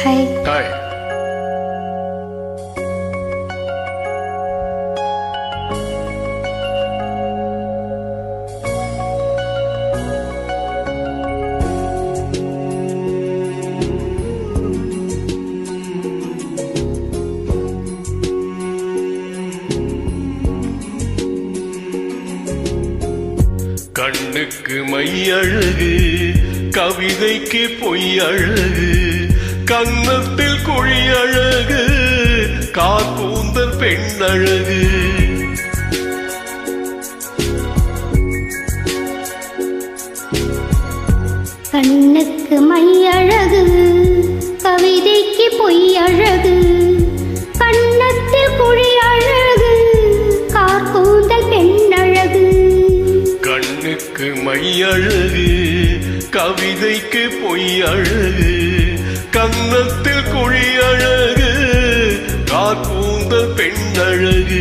Hi. Hi. கண்ணுக்கு மையழகு, கவிதைக்கு பொய்யழகு, கன்னத்தில் குழியழகு, காக்கூந்தல் பெண்ணழகு. கண்ணுக்கு மையழகு, கவிதைக்கு பொய்யழகு, கன்னத்தில் குழியழகு, காக்கூந்தல் பெண்ணழகு. கண்ணுக்கு மையழகு, கவிதைக்கு பொய்யழகு, கன்னத்தில் குழியழகு, காக்கூந்தல் பெண்ணழகு.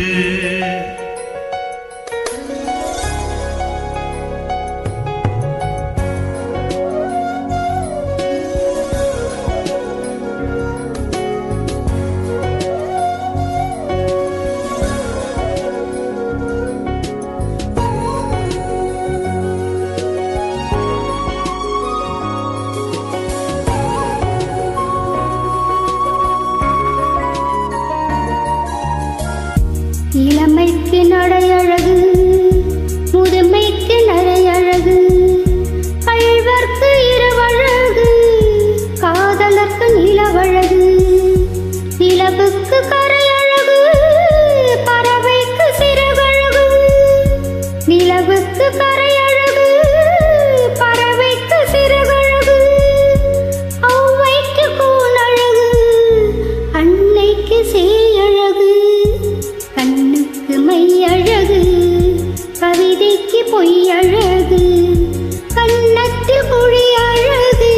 இளமைக்கு நடையழகு, முதுமைக்கு நரையழகு, கள்வர்க்கு இரவழகு, காதலர்க்கு நிலவழகு. நிலவுக்கு கரையழகு, பறவைக்கு சிறகழகு. நிலவுக்கு கரையழகு, பறவைக்கு சிறகழகு. ஔவைக்கு கூனழகு, அன்னைக்கு சேயழகு. கண்ணுக்கு மையழகு, கவிதைக்கு பொய்யழகு, கன்னத்தில் குழியழகு,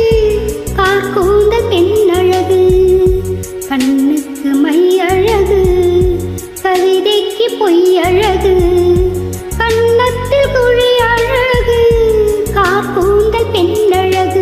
காக்கூந்தல் பெண்ணழகு. கண்ணுக்கு மையழகு, கவிதைக்கு பொய்யழகு, கன்னத்தில் குழியழகு, காக்கூந்தல் பெண்ணழகு.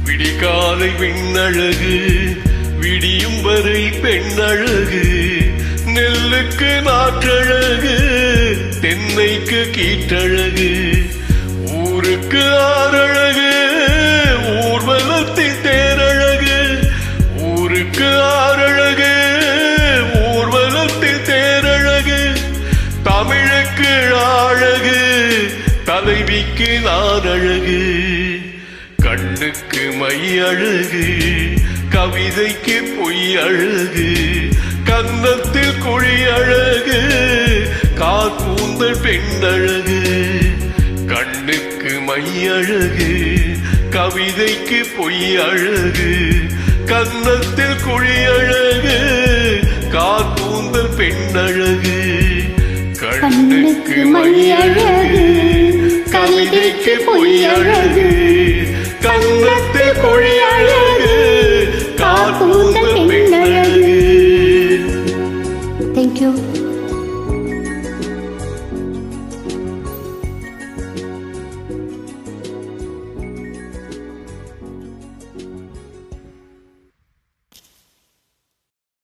விடிகாலை விண்ணழகு, விடியும் வரை பெண்ணழகு, நெல்லுக்கு நாற்றழகு, தென்னைக்கு கீற்றழகு, ஊருக்கு ஆறழகு, ஊர்வலத்தின் தேரழகு. ஊருக்கு ஆறழகு, ஊர்வலத்தின் தேரழகு. தமிழுக்கு அழகு, தலைவிக்கு நானழகு. கண்ணுக்கு மையழகு, கவிதைக்கு பொய்யழகு, கன்னத்தில் குழியழகு, காக்கூந்தல் பெண்ணழகு. கண்ணுக்கு மையழகு, கவிதைக்கு பொய்யழகு, கன்னத்தில் குழியழகு, காக்கூந்தல் பெண்ணழகு. கண்ணுக்கு மையழகு, கவிதைக்கு பொய்யழகு, கன்னத்தில் குழியழகு.